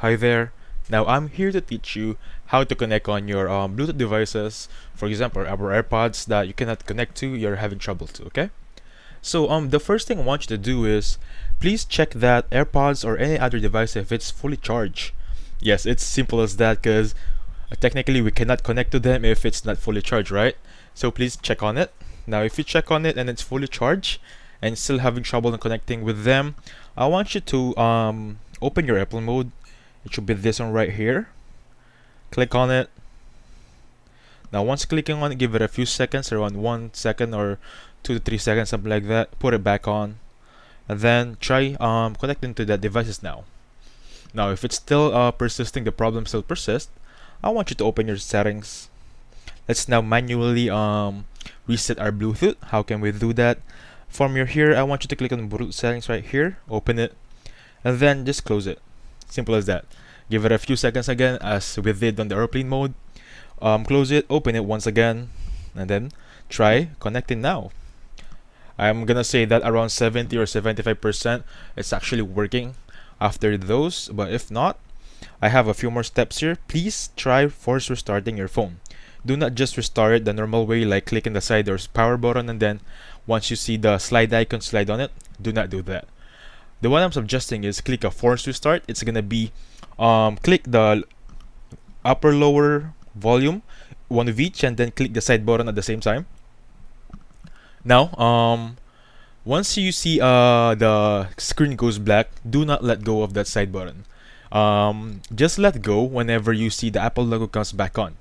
Hi there. Now I'm here to teach you how to connect on your Bluetooth devices. For example, our AirPods that you cannot connect to, you're having trouble to. Okay. So the first thing I want you to do is please check that AirPods or any other device if it's fully charged. Yes, it's simple as that because technically we cannot connect to them if it's not fully charged, right? So please check on it. Now if you check on it and it's fully charged and still having trouble in connecting with them, I want you to open your airplane mode. It should be this one right here. Click on it. Now once clicking on it, give it a few seconds, around 1 second or 2 to 3 seconds, something like that. Put it back on, and then try connecting to the devices now. Now if it's still persisting, the problem still persists, I want you to open your settings. Let's now manually reset our Bluetooth. How can we do that? From here, I want you to click on Bluetooth settings right here, open it, and then just close it. Simple as that. Give it a few seconds again as we did on the airplane mode. Close it, open it once again, and then try connecting now. I'm gonna say that around 70 or 75% it's actually working after those, but if not, I have a few more steps here. Please try force restarting your phone. Do not just restart it the normal way, like clicking the side or power button and then once you see the slide icon, slide on it. Do not do that. The one I'm suggesting is click a force restart. It's gonna be click the upper lower volume, one of each, and then click the side button at the same time. Now once you see the screen goes black, do not let go of that side button. Just let go whenever you see the Apple logo comes back on.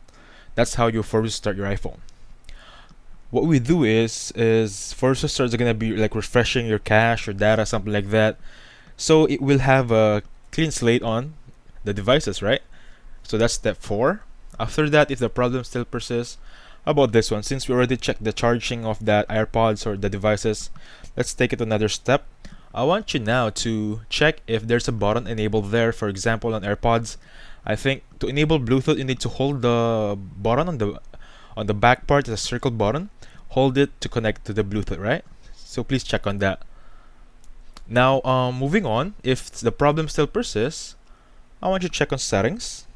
That's how you force restart your iPhone. What we do is force restart is gonna be like refreshing your cache or data, something like that. So it will have a clean slate on the devices, right? So that's step 4. After that, if the problem still persists, how about this one? Since we already checked the charging of that AirPods or the devices, let's take it another step. I want you now to check if there's a button enabled there. For example, on AirPods, I think to enable Bluetooth, you need to hold the button on the back part, it's a circle button. Hold it to connect to the Bluetooth, right? So please check on that. Now, moving on, if the problem still persists, I want you to check on settings.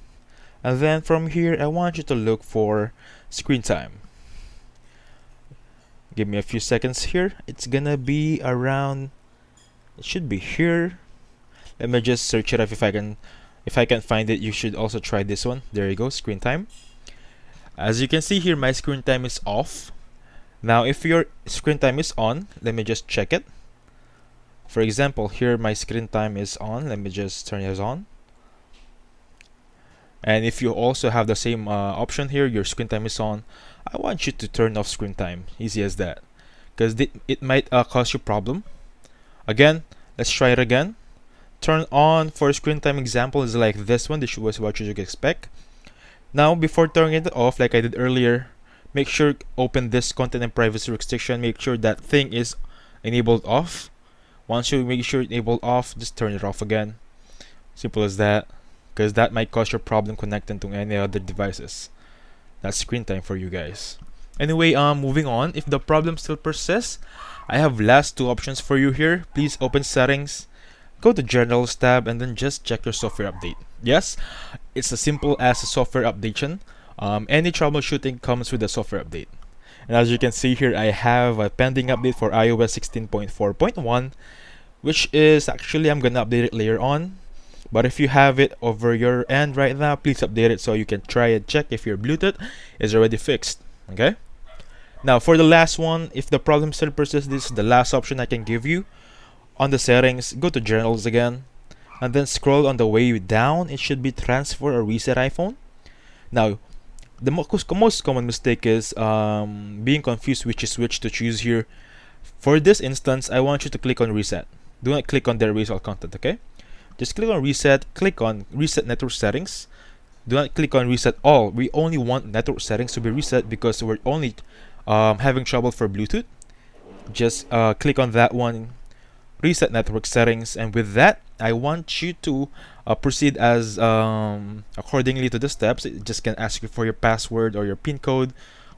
And then from here, I want you to look for screen time. Give me a few seconds here. It's gonna be around, it should be here. Let me just search it up if I can find it. You should also try this one. There you go, screen time. As you can see here, my screen time is off. Now if your screen time is on, let me just check it. For example, here my screen time is on. Let me just turn it on. And if you also have the same option here, your screen time is on, I want you to turn off screen time. Easy as that, because it might cause you problem. Again, let's try it again. Turn on for screen time example is like this one. This was what you should expect. Now before turning it off, like I did earlier, make sure open this content and privacy restriction. Make sure that thing is enabled off. Once you make sure enabled off, just turn it off again. Simple as that, because that might cause your problem connecting to any other devices. That's screen time for you guys. Anyway, moving on. If the problem still persists, I have last 2 options for you here. Please open settings, go to Generals tab, and then just check your software update. Yes, it's as simple as a software updation. Any troubleshooting comes with a software update. And as you can see here, I have a pending update for iOS 16.4.1, which is actually I'm gonna update it later on. But if you have it over your end right now, please update it so you can try and check if your Bluetooth is already fixed. Okay. Now for the last one, if the problem still persists, this is the last option I can give you. On the settings, go to Generals again, and then scroll on the way down. It should be transfer or reset iPhone. Now, the most common mistake is being confused which is which to choose here. For this instance, I want you to click on reset. Do not click on the erase all content, okay? Just click on reset, click on reset network settings. Do not click on reset all. We only want network settings to be reset because we're only having trouble for Bluetooth. Just click on that one, reset network settings, and with that, I want you to proceed as accordingly to the steps. It just can ask you for your password or your PIN code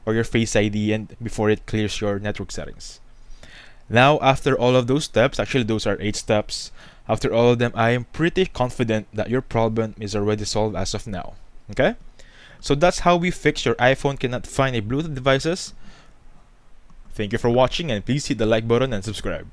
or your Face ID, and before it clears your network settings. Now, after all of those steps, actually those are 8 steps, After all of them, I am pretty confident that your problem is already solved as of now. Okay? So that's how we fix your iPhone cannot find a Bluetooth devices. Thank you for watching, and please hit the like button and subscribe.